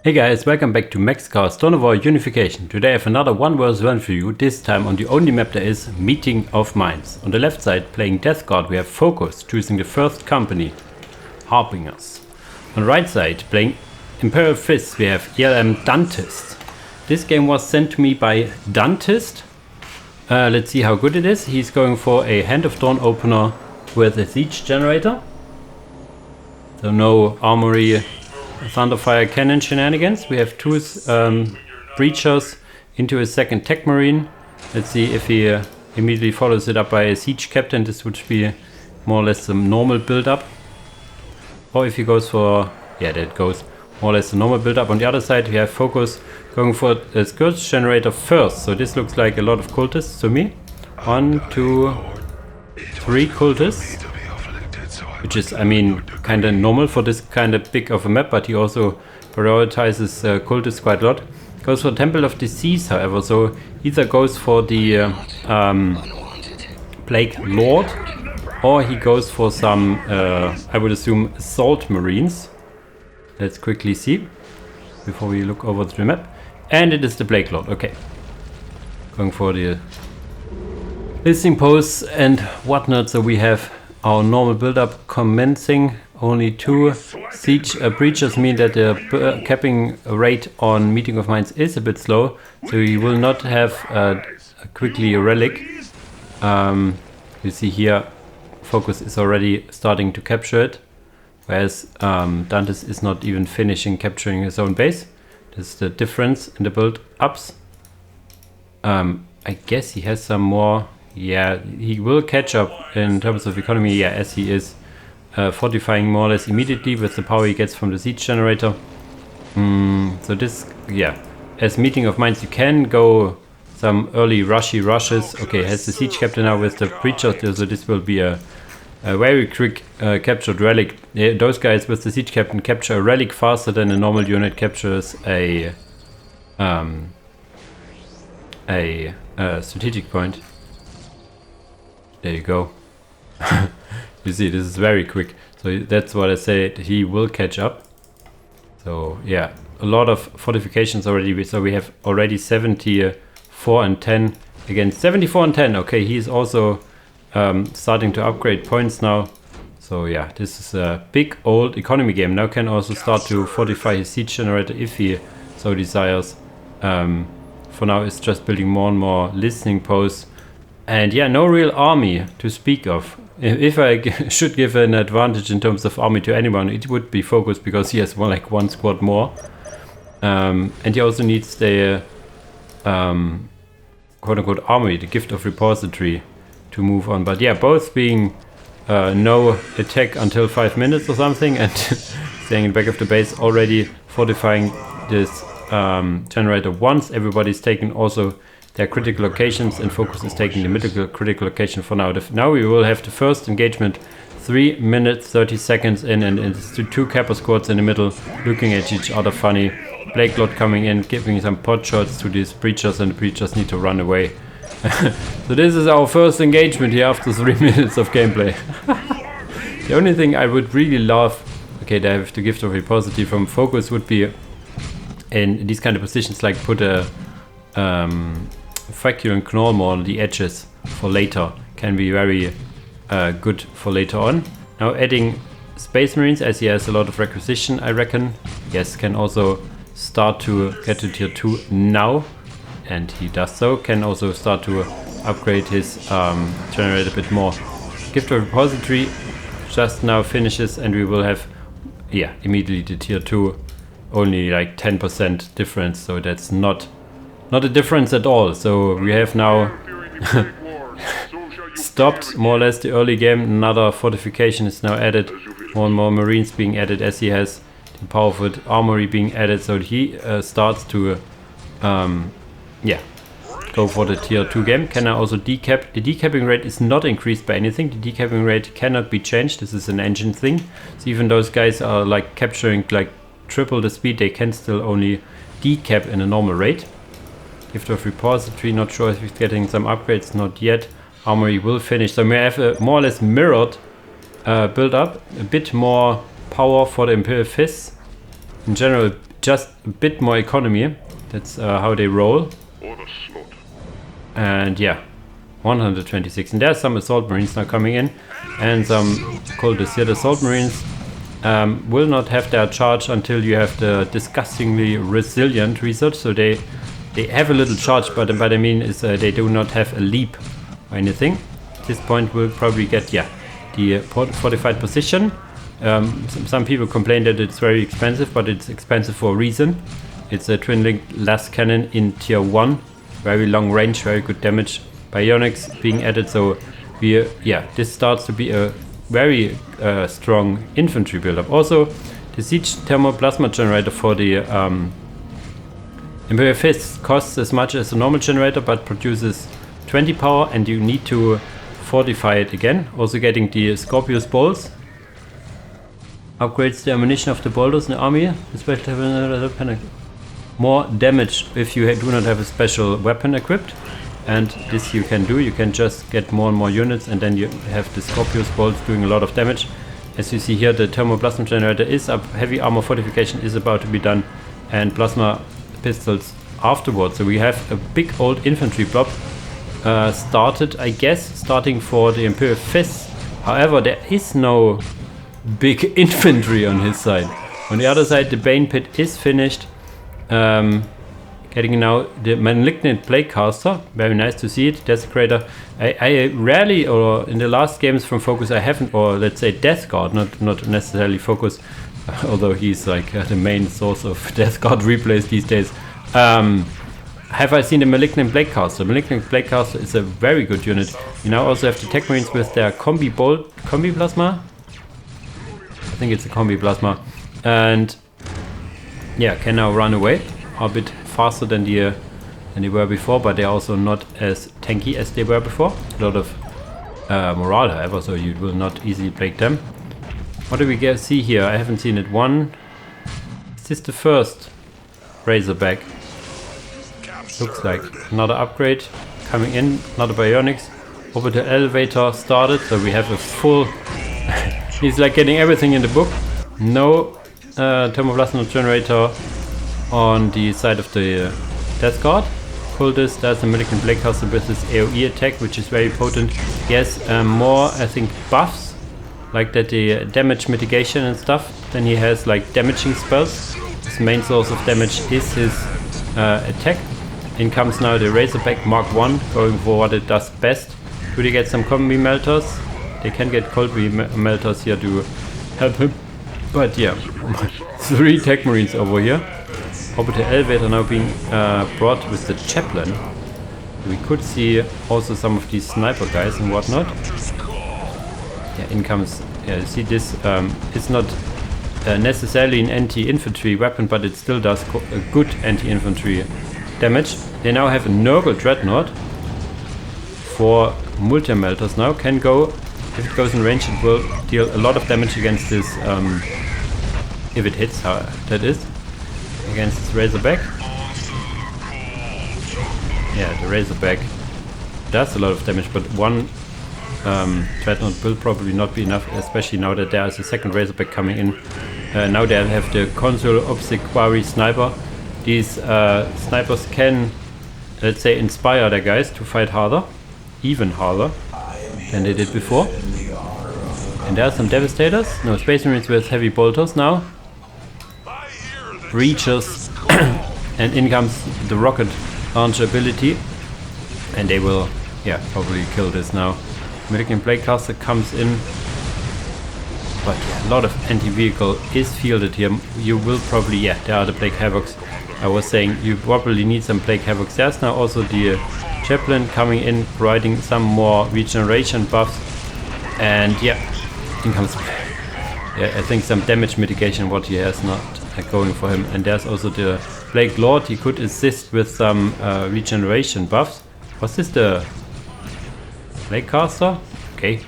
Hey guys, welcome back to Maxcast Dawn of War Unification. Today I have another 1 vs 1 for you, this time on the only map there is, Meeting of Minds. On the left side, playing Death Guard, we have Focus, choosing the first company, Harbingers. On the right side, playing Imperial Fists, we have ELM Dantist. This game was sent to me by Dantist. Let's see how good it is. He's going for a Hand of Dawn opener with a siege generator. So no armory Thunderfire cannon shenanigans. We have two breachers into a second tech marine. Let's see if he immediately follows it up by a siege captain. This would be more or less the normal build up. Or if he goes for, yeah, that goes more or less the normal build up. On the other side we have Focus going for a scourge generator first. So this looks like a lot of cultists to me. 1, 2, 3 cultists. Which is, I mean, kind of normal for this kind of big of a map, but he also prioritizes cultists quite a lot. Goes for Temple of Disease, however, so either goes for the Plague Lord, or he goes for some, I would assume, Assault Marines. Let's quickly see, before we look over the map. And it is the Plague Lord, okay. Going for the listing posts and whatnot, so we have our normal build-up commencing. Only 2 siege breachers mean that the capping rate on Meeting of Minds is a bit slow, so you will not have quickly a relic. You see here, Focus is already starting to capture it, whereas Dantist is not even finishing capturing his own base. This is the difference in the build-ups. I guess he has some more. Yeah, he will catch up in terms of economy, yeah, as he is fortifying more or less immediately with the power he gets from the siege generator. So this, yeah, as Meeting of Minds you can go some early rushes. Okay, has the siege captain now with the preacher, so this will be a very quick captured relic. Yeah, those guys with the siege captain capture a relic faster than a normal unit captures a strategic point. There you go. You see, this is very quick. So that's what I said, he will catch up. So yeah, a lot of fortifications already. So we have already 74 and 10 against 74 and 10. Okay, he's also starting to upgrade points now. So yeah, this is a big old economy game. Now can also start to fortify his siege generator if he so desires. For now it's just building more and more listening posts. And yeah, no real army to speak of. If I should give an advantage in terms of army to anyone, it would be Focus, because he has more like 1 squad more. And he also needs the quote-unquote army, the gift of repository, to move on. But yeah, both being no attack until 5 minutes or something, and staying in back of the base, already fortifying this generator once. Everybody's taken also their critical locations, and Focus is taking the middle critical location for now. Now we will have the first engagement 3 minutes 30 seconds in, and it's the 2 Kappa squads in the middle looking at each other funny. Plague Lord coming in, giving some pot shots to these breachers, and the breachers need to run away. So this is our first engagement here after 3 minutes of gameplay. The only thing I would really love, okay, they have the gift of repository from Focus, would be in these kind of positions, like put a fracture and Knorr more on the edges for later. Can be very good for later on. Now adding Space Marines, as he has a lot of requisition, I reckon. Yes, can also start to get to tier 2 now, and he does so. Can also start to upgrade his generator a bit more. Gift of repository just now finishes, and we will have, yeah, immediately the tier 2, only like 10% difference, so that's not a difference at all. So we have now stopped more or less the early game. Another fortification is now added. More and more Marines being added as he has the powerful armory being added. So he starts to yeah, go for the tier 2 game. Can I also decap? The decapping rate is not increased by anything. The decapping rate cannot be changed. This is an engine thing. So even those guys are like capturing like triple the speed, they can still only decap in a normal rate. Gift of repository, not sure if he's getting some upgrades, not yet. Armory will finish, so we have a more or less mirrored build up, a bit more power for the Imperial Fists. In general, just a bit more economy. That's how they roll. And yeah, 126. And there's some assault marines now coming in, and some cultists here. The assault marines will not have their charge until you have the disgustingly resilient research. So they have a little charge, but what I mean is they do not have a leap or anything. At this point we'll probably get the fortified position. Some people complain that it's very expensive, but it's expensive for a reason. It's a twin-link las cannon in tier 1, very long range, very good damage. Bionics being added, so this starts to be a very strong infantry build-up. Also, the siege thermoplasma generator for the Imperial Fist costs as much as a normal generator, but produces 20 power, and you need to fortify it again. Also getting the Scorpius bolts upgrades the ammunition of the bolters in the army, especially have more damage if you do not have a special weapon equipped. And this you can do. You can just get more and more units, and then you have the Scorpius bolts doing a lot of damage. As you see here, the thermoplasma generator is up, heavy armor fortification is about to be done, and plasma pistols afterwards. So we have a big old infantry blob started, I guess, starting for the Imperial Fists. However, there is no big infantry on his side. On the other side, the Bane Pit is finished. Getting now the Malignant Plaguecaster, very nice to see it. Desecrator. I rarely, or in the last games from Focus, I haven't, or let's say Death Guard, not necessarily Focus, although he's like the main source of Death Guard replays these days. Have I seen the Malignant Plaguecaster? Malignant Plaguecaster is a very good unit. You now also have the Tech Marines with their Combi Plasma? I think it's a Combi Plasma. And yeah, can now run away a bit faster than they were before, but they're also not as tanky as they were before. A lot of morale, however, so you will not easily break them. What do we see here? I haven't seen it. Is this the first Razorback? Looks like another upgrade coming in, another bionics. Orbital elevator started, so we have a full he's like getting everything in the book. No thermoplasma generator on the side of the Death Guard. Cultist does the Malignant Plaguecaster with his AoE attack, which is very potent. He has more, I think, buffs, like that the damage mitigation and stuff. Then he has like damaging spells. His main source of damage is his attack. In comes now the Razorback Mark 1, going for what it does best. Do they get some combi melters? They can get combi melters here to help him. But yeah, 3 Tech Marines over here. Orbital elevator now being brought with the chaplain. We could see also some of these sniper guys and whatnot. Yeah, in comes. Yeah, you see this it's not necessarily an anti-infantry weapon, but it still does a good anti-infantry damage. They now have a Nurgle Dreadnought for multi-melters now. Can go, if it goes in range, it will deal a lot of damage against this, if it hits, how that is, against this Razorback. Yeah, the Razorback does a lot of damage, but one Dreadnought will probably not be enough, especially now that there is a second Razorback coming in. Now they have the Consul Obsequiary Sniper. These snipers can, let's say, inspire their guys to fight harder, even harder than they did before. And there are some Devastators. No, Space Marines with heavy bolters now. Breachers. And in comes the rocket launcher ability. And they will, yeah, probably kill this now. Malignant Plaguecaster comes in. But yeah, a lot of anti-vehicle is fielded here. You will probably, yeah, there are the Plague Havocs. I was saying you probably need some Plague Havocs. There's now also the Chaplain coming in, providing some more regeneration buffs. And yeah, in comes, yeah, I think some damage mitigation, what he has not going for him. And there's also the Plague Lord. He could assist with some regeneration buffs. Was this the Plaguecaster? Okay.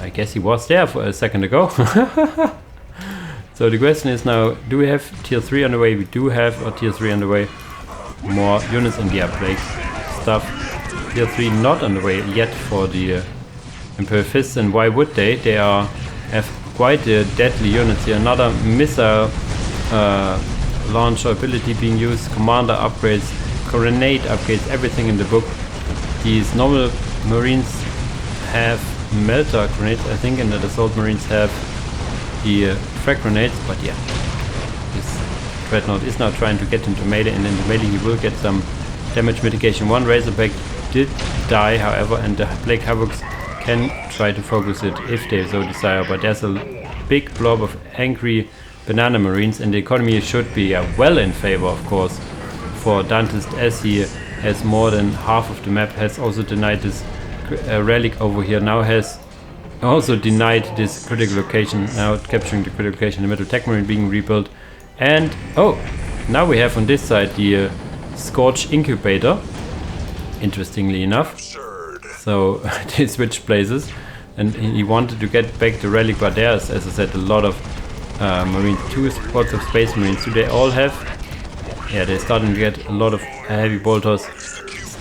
I guess he was there for a second ago. So the question is now, do we have tier 3 on the way? We do have a tier 3 on the way. More units in the plague stuff. Tier 3 not on the way yet for the Imperial Fists, and why would they? They have quite deadly units here. Another missile launcher ability being used, commander upgrades, grenade upgrades, everything in the book. These normal marines have melter grenades, I think, and the assault marines have the frag grenades, but yeah, this Dreadnought is now trying to get into melee, and in the melee he will get some damage mitigation. One Razorback did die, however, and the Plague Havocs can try to focus it if they so desire, but there's a big blob of angry banana marines, and the economy should be well in favor, of course, for Dantist, as he has more than half of the map, has also denied this relic over here, now has also denied this critical location, now capturing the critical location in the middle, tech marine being rebuilt, and oh, now we have on this side the Scorch Incubator, interestingly enough. So they switched places, and he wanted to get back the relic, but there's, as I said, a lot of marines, 2 squads of space marines. Do they all have? Yeah, they're starting to get a lot of heavy bolters.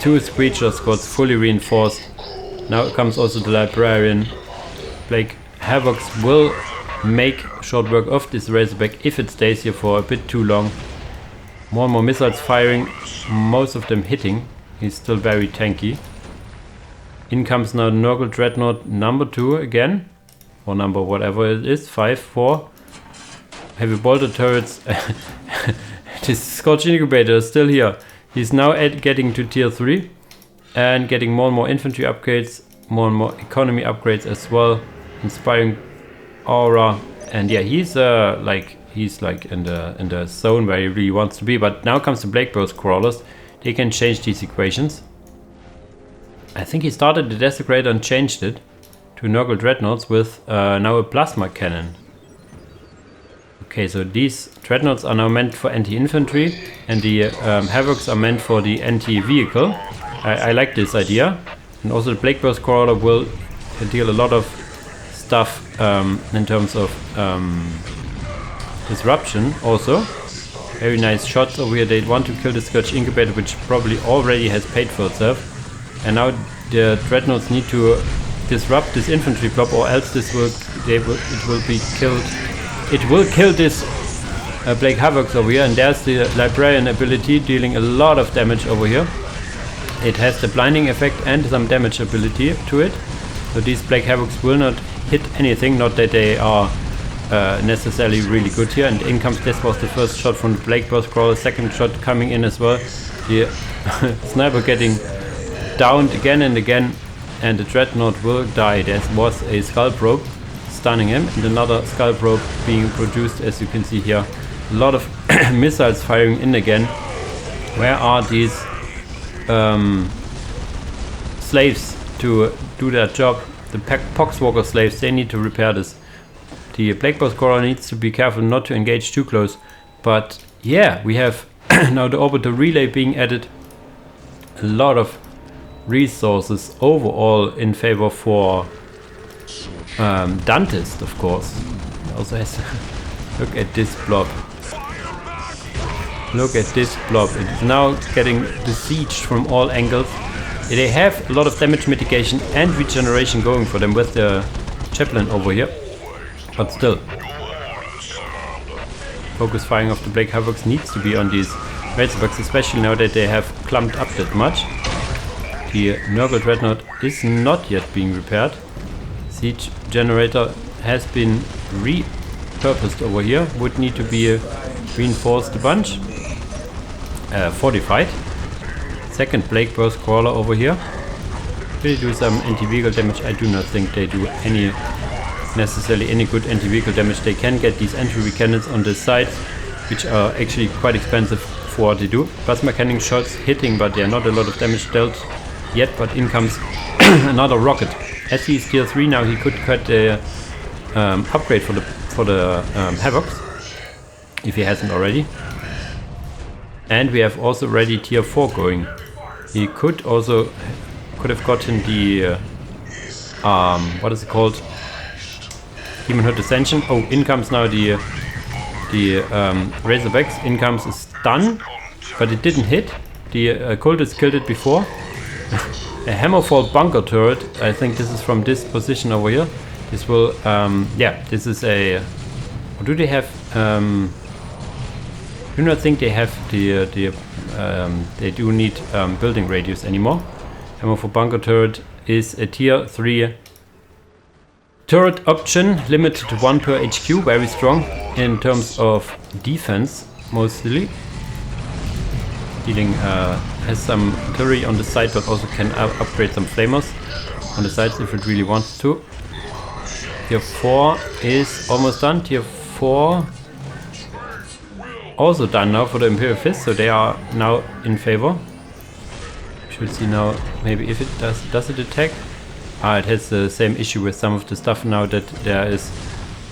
2 Screecher squads fully reinforced. Now comes also the Librarian. Plague Havocs will make short work of this Razorback if it stays here for a bit too long. More and more missiles firing, most of them hitting. He's still very tanky. In comes now the Nurgle Dreadnought number 2 again, or number whatever it is, 5, 4. Heavy bolter turrets. This Scorch Incubator is still here. He's now getting to tier 3 and getting more and more infantry upgrades, more and more economy upgrades as well. Inspiring aura, and yeah, he's like in the zone where he really wants to be. But now comes the Plague Burst Crawlers. They can change these equations. I think he started the Desecrator and changed it to Nurgle Dreadnoughts with now a plasma cannon. Okay, so these Dreadnoughts are now meant for anti-infantry, and the Havocs are meant for the anti-vehicle. I like this idea. And also the Plague Burst Crawler will deal a lot of stuff in terms of disruption also. Very nice shots over here. They want to kill the Scorch Incubator, which probably already has paid for itself. And now the Dreadnoughts need to disrupt this infantry blob, or else it will be killed. It will kill this Plague Havocs over here, and there's the Librarian ability dealing a lot of damage over here. It has the blinding effect and some damage ability to it. So these Plague Havocs will not hit anything, not that they are necessarily really good here. And in comes, this was the first shot from the Plague Burst Crawler, second shot coming in as well. The sniper getting downed again and again, and the Dreadnought will die. There was a Skull Probe stunning him, and another Skull Probe being produced, as you can see here. A lot of missiles firing in again. Where are these slaves to do their job? The Poxwalker slaves, they need to repair this. The Plague Burst Crawler needs to be careful not to engage too close. But yeah, we have now the orbital relay being added. A lot of resources overall in favor for Dantist, of course. It also has look at this blob. Look at this blob. It is now getting besieged from all angles. They have a lot of damage mitigation and regeneration going for them with the chaplain over here. But still, focus firing of the Plague Havocs needs to be on these Razorbacks, especially now that they have clumped up that much. The Nurgle Dreadnought is not yet being repaired. Siege generator has been repurposed over here. Would need to be reinforced a bunch. Fortified. Second Plague Burst Crawler over here. Will they do some anti-vehicle damage? I do not think they do necessarily any good anti-vehicle damage. They can get these anti-vehicle cannons on the sides, which are actually quite expensive for what they do. Plasma cannon shots hitting, but they are not a lot of damage dealt yet. But in comes another rocket. As he is tier 3 now, he could cut the upgrade for the Havocs, if he hasn't already. And we have also already tier 4 going. He could have gotten the what is it called? Demon Hood Ascension. Oh, in comes now the Razorbacks. In comes a stun, but it didn't hit. The cultist killed it before. A Hammerfall bunker turret. I think this is from this position over here. This will, yeah, this is a. Or do they have? do not think they have they do need building radius anymore. Ammo for bunker turret is a tier 3 turret option, limited to 1 per HQ, very strong in terms of defense mostly. Dealing has some artillery on the side, but also can upgrade some flamers on the sides if it really wants to. Tier 4 is almost done. Tier 4 also done now for the Imperial Fist, so they are now in favor. Should see now maybe if it does it attack. It has the same issue with some of the stuff now, that there is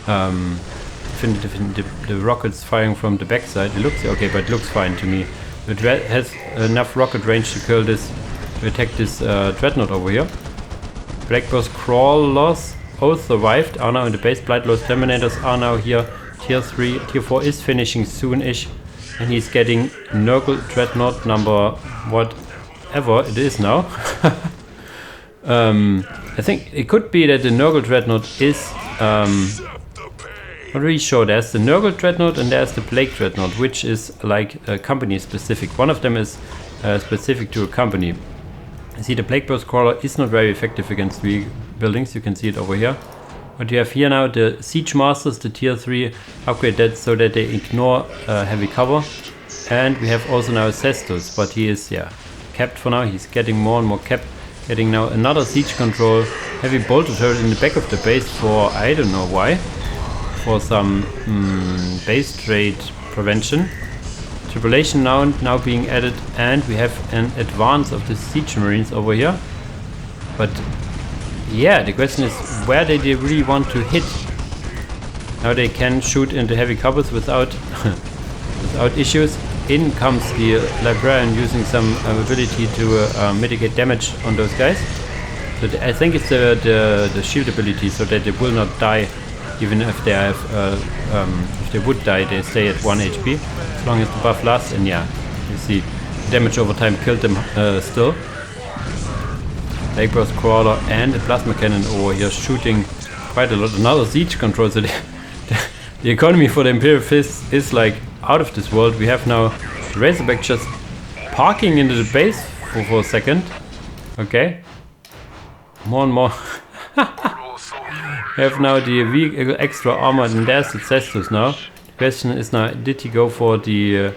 the rockets firing from the backside. It looks okay, but it looks fine to me. It has enough rocket range to kill this, to attack this dreadnought over here. Blackburst crawlers all survived, are now in the base. Blightlord Terminators are now here. Tier 3, Tier 4 is finishing soon-ish, and he's getting Nurgle Dreadnought number whatever it is now. I think it could be that the Nurgle Dreadnought is not really sure. There's the Nurgle Dreadnought and there's the Plague Dreadnought, which is like company specific. One of them is specific to a company. You see, the Plague Burst Crawler is not very effective against 3 buildings. You can see it over here. What you have here now, the Siege Masters, the tier 3, upgrade that so that they ignore heavy cover. And we have also now Cestus, but he is capped for now. He's getting more and more capped. Getting now another siege control, heavy bolter turret in the back of the base for I don't know why. For some base trade prevention. Tribulation now being added, and we have an advance of the siege marines over here. But yeah, the question is where they really want to hit. Now they can shoot into heavy covers without without issues. In comes the librarian using some ability to mitigate damage on those guys. So I think it's the shield ability, so that they will not die. Even if they have, if they would die, they stay at 1 HP as long as the buff lasts. And yeah, you see, damage over time killed them still. Plague Burst Crawler and a plasma cannon over here shooting quite a lot. Another siege control. So the economy for the Imperial Fist is like out of this world. We have now Razorback just parking into the base for a second. Okay, more and more. We have now the vehicle extra armor, and there's the Cestus now. The question is now, did he go for the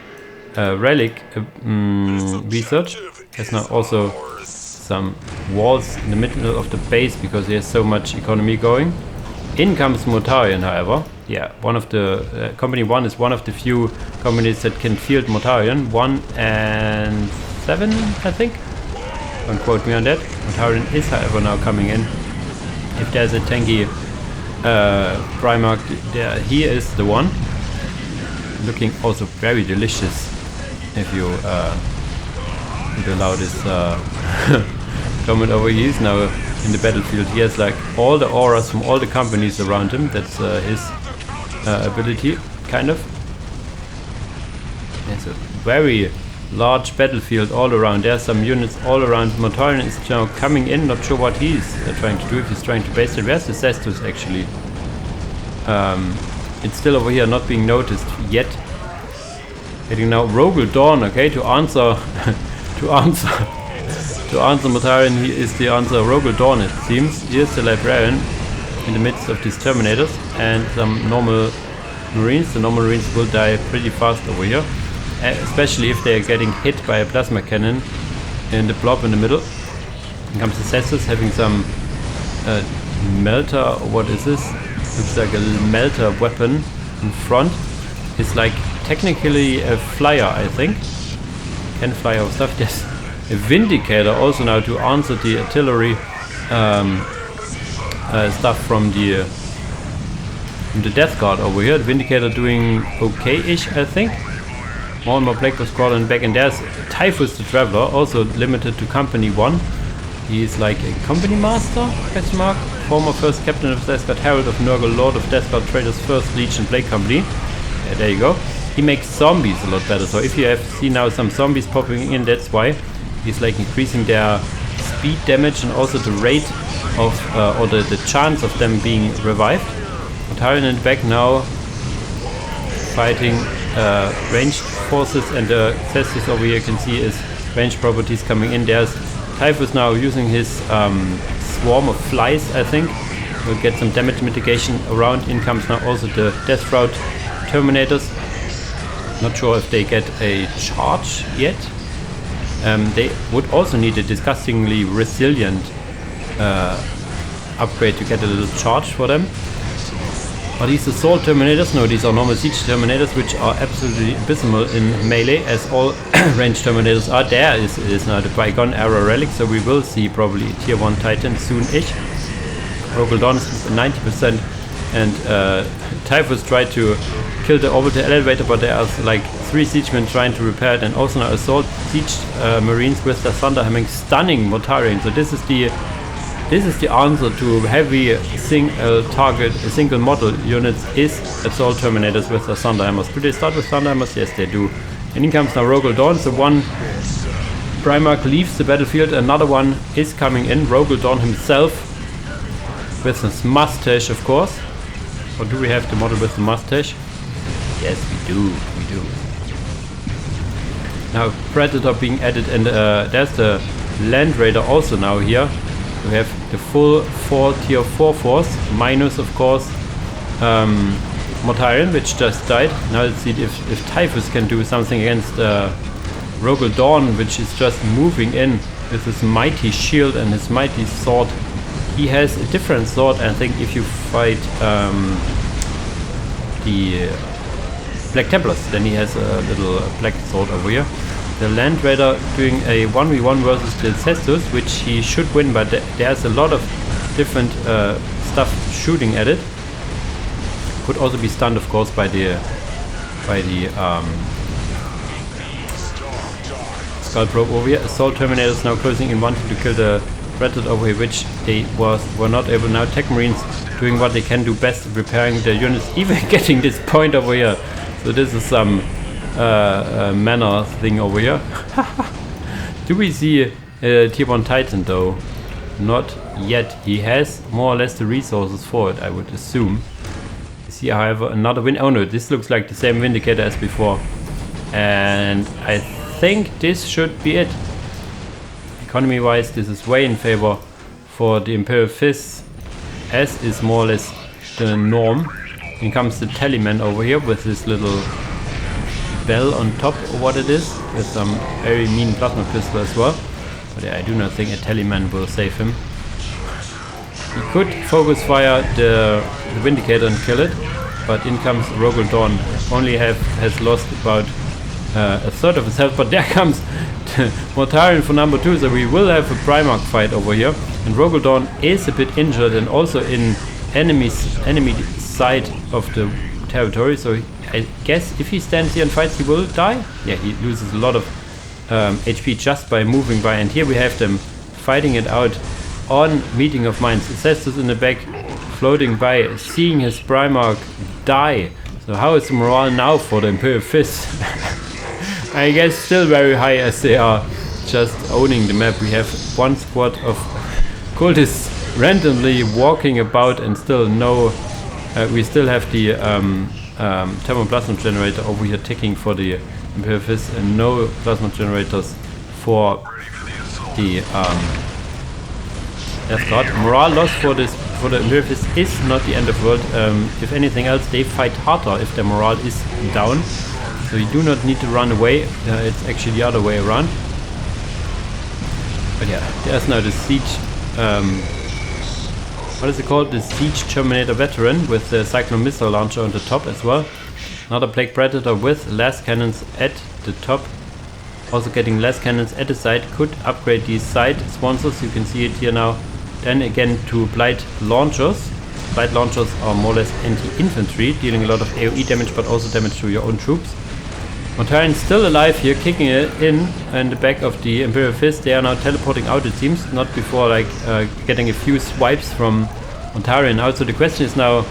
relic research? There's now also some walls in the middle of the base because he has so much economy going. In comes Mortarion, however. Yeah, one of the company 1 is one of the few companies that can field Mortarion. 1 and 7, I think. Don't quote me on that. Mortarion is, however, now coming in. If there's a tanky Primarch, he is the one. Looking also very delicious, if you would allow this comment over. He is now in the battlefield. He has like all the auras from all the companies around him. That's his ability, kind of. It's a very large battlefield all around. There's some units all around. Mortarion is now coming in, not sure what he's trying to do, if he's trying to base it. Where's the Cestus actually? It's still over here, not being noticed yet. Getting now Rogel Dawn, okay, to answer to answer Mortarion. He is the answer. Rogel Dawn, it seems. Here's the librarian in the midst of these Terminators and some normal marines. The normal marines will die pretty fast over here. Especially if they are getting hit by a plasma cannon in the blob in the middle. Then comes the Cestus having some melter, what is this? Looks like a melter weapon in front. It's like technically a flyer, I think. Can fly or stuff. There's a Vindicator also now to answer the artillery stuff from the Death Guard over here. The Vindicator doing okay-ish, I think. More and more Plague Burst Crawler back, and there's Typhus the Traveler, also limited to Company 1. He is like a Company Master, question mark. Former first Captain of Death Guard, Herald of Nurgle, Lord of Death Guard Traders, First Legion Plague Company. Yeah, there you go. He makes zombies a lot better, so if you have seen now some zombies popping in, that's why. He's like increasing their speed damage and also the rate of, or the chance of them being revived. Mortarion in the back now, fighting ranged forces, and the Cestus over here you can see is ranged properties coming in. There's Typhus now using his swarm of flies, I think. We'll get some damage mitigation around. In comes now also the Death Route Terminators. Not sure if they get a charge yet. They would also need a disgustingly resilient upgrade to get a little charge for them. Are these assault terminators? No, these are normal siege terminators, which are absolutely abysmal in melee, as all ranged terminators are. There is now the Bygone Era relic, so we will see probably tier 1 Titan soon-ish. Rogal Dawn is 90%, and Typhus tried to kill the orbital elevator, but there are like 3 siegemen trying to repair it, and also now assault siege marines with the Thunderhammering stunning Mortarion. So this is the answer to heavy single model units is assault terminators with the Thunderhammers. Do they start with Thunderhammers? Yes, they do. And in comes now Rogal Dawn. So one Primarch leaves the battlefield, another one is coming in. Rogal Dawn himself with his mustache, of course. Or do we have the model with the mustache? Yes, we do. Now Predator being added, and there's the Land Raider also now here. We have the full 4 tier 4 force, minus of course Mortarion, which just died. Now let's see if Typhus can do something against Rogal Dawn, which is just moving in with his mighty shield and his mighty sword. He has a different sword, I think, if you fight the Black Templars, then he has a little black sword over here. The Land Raider doing a 1v1 versus the Cestus, which he should win, but there's a lot of different stuff shooting at it. Could also be stunned, of course, by the Skull Probe over here. Assault Terminators now closing in, wanting to kill the Predator over here, which they were not able. Now Tech Marines doing what they can do best, repairing the units, even getting this point over here. So this is some mana thing over here. Do we see a tier 1 Titan though? Not yet. He has more or less the resources for it, I would assume. You see, however, another win. Oh no, this looks like the same Vindicator as before. And I think this should be it. Economy wise, this is way in favor for the Imperial Fist, as is more or less the norm. Here comes the Tallyman over here with this little bell on top, or what it is, with some very mean plasma pistol as well. But yeah, I do not think a Tallyman will save him. He could focus fire the Vindicator and kill it, but in comes Rogal Dawn. Only has lost about a third of his health, but there comes Mortarion for number 2, so we will have a Primarch fight over here. And Rogal Dawn is a bit injured and also in enemy side of the territory, so I guess if he stands here and fights he will die. Yeah, he loses a lot of HP just by moving by, and here we have them fighting it out on Meeting of Minds. Cestus in the back floating by, seeing his Primarch die. So how is the morale now for the Imperial Fist? I guess still very high, as they are just owning the map. We have one squad of cultists randomly walking about, and still no we still have the thermoplasma generator over here ticking for the Imperial Fist, and no plasma generators for the Death Guard. Morale loss for the Imperial Fist is not the end of the world. If anything else, they fight harder if their morale is down. So you do not need to run away, it's actually the other way around. But yeah, there's now the siege, what is it called? The Siege Terminator Veteran with the Cyclone Missile Launcher on the top as well. Another Plague Predator with less cannons at the top. Also getting less cannons at the side, could upgrade these side sponsors, you can see it here now. Then again to Blight Launchers. Blight Launchers are more or less anti-infantry, dealing a lot of AoE damage, but also damage to your own troops. Mortarion still alive here, kicking it in the back of the Imperial Fist. They are now teleporting out, it seems, not before like getting a few swipes from Mortarion out. So the question is now,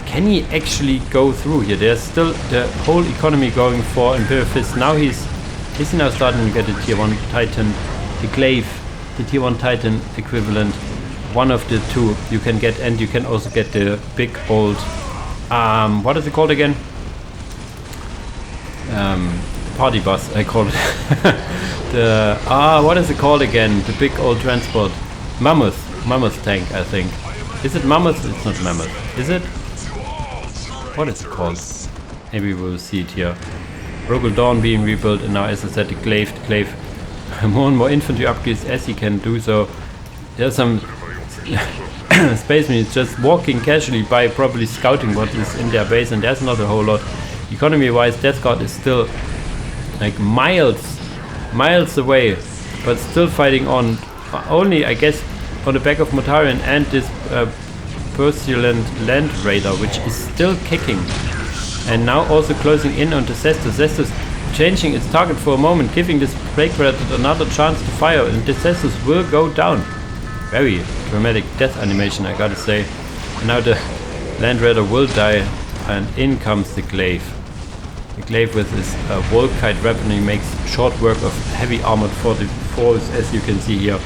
can he actually go through here? There's still the whole economy going for Imperial Fist. Now is he now starting to get a tier 1 Titan, the Glaive, the tier 1 Titan equivalent. One of the two you can get, and you can also get the big old, what is it called again? party bus, I call it. What is it called again? The big old transport. Mammoth tank, I think. Is it Mammoth? It's not Mammoth. Is it? What is it called? Maybe we'll see it here. Rogel Dawn being rebuilt, and now, as I said, the Glaive. More and more infantry upgrades as he can do so. There's some space marines just walking casually by, probably scouting what is in their base, and there's not a whole lot. Economy wise, Death Guard is still like miles away, but still fighting on, only I guess on the back of Mortarion and this Pursuant Land Raider, which is still kicking. And now also closing in on the Cestus changing its target for a moment, giving this Plague Predator another chance to fire, and the Cestus will go down. Very dramatic death animation, I gotta say. And now the Land Raider will die, and in comes the Glaive. The Glaive with his Volkite weaponry makes short work of heavy armored foes, as you can see here.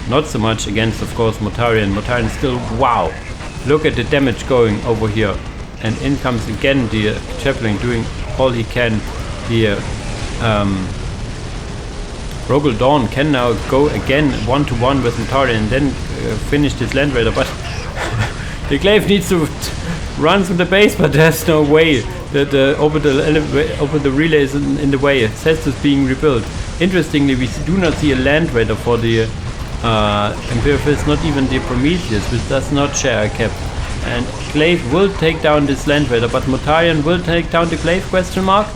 Not so much against, of course, Mortarion. Mortarion still, wow! Look at the damage going over here. And in comes again the Chaplain doing all he can. The Rogel Dawn can now go again 1-to-1 with Mortarion and then finish this Land Raider, but the Glaive needs to run through the base, but there's no way that over the relay is in the way. Cestus being rebuilt. Interestingly, we do not see a Land Raider for the Imperial Fist, not even the Prometheus, which does not share a cap. And Glaive will take down this Land Raider, but Mortarion will take down the Glaive, question mark?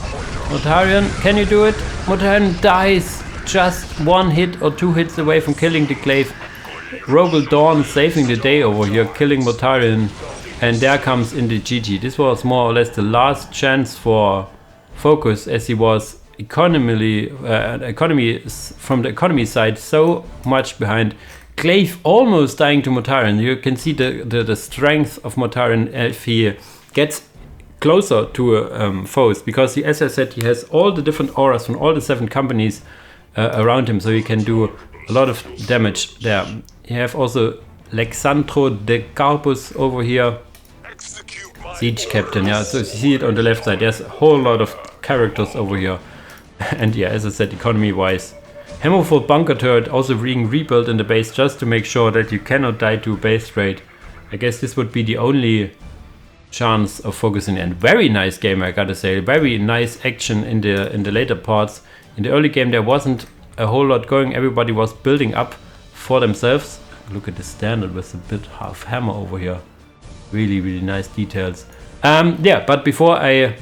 Mortarion, can you do it? Mortarion dies just one hit or two hits away from killing the Glaive. Rogel Dawn saving the day over here, killing Mortarion, and there comes in the GG. This was more or less the last chance for Focus, as he was from the economy side so much behind. Glaive almost dying to Mortarion. You can see the strength of Mortarion if he gets closer to foes, because he, as I said, he has all the different auras from all the 7 companies around him, so he can do a lot of damage there. You have also Lexandro de Carpus over here, Siege Captain, yeah, so you see it on the left side. There's a whole lot of characters over here. And yeah, as I said, economy wise, Hammerford Bunker Turret also being rebuilt in the base, just to make sure that you cannot die to base raid. I guess this would be the only chance of focusing. And very nice game, I gotta say. Very nice action in the later parts. In the early game there wasn't a whole lot going. Everybody was building up for themselves. Look at the standard with a bit half hammer over here. Really nice details. Yeah, but before I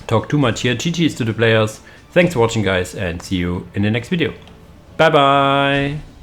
talk too much here, GG's to the players. Thanks for watching, guys, and see you in the next video. Bye bye.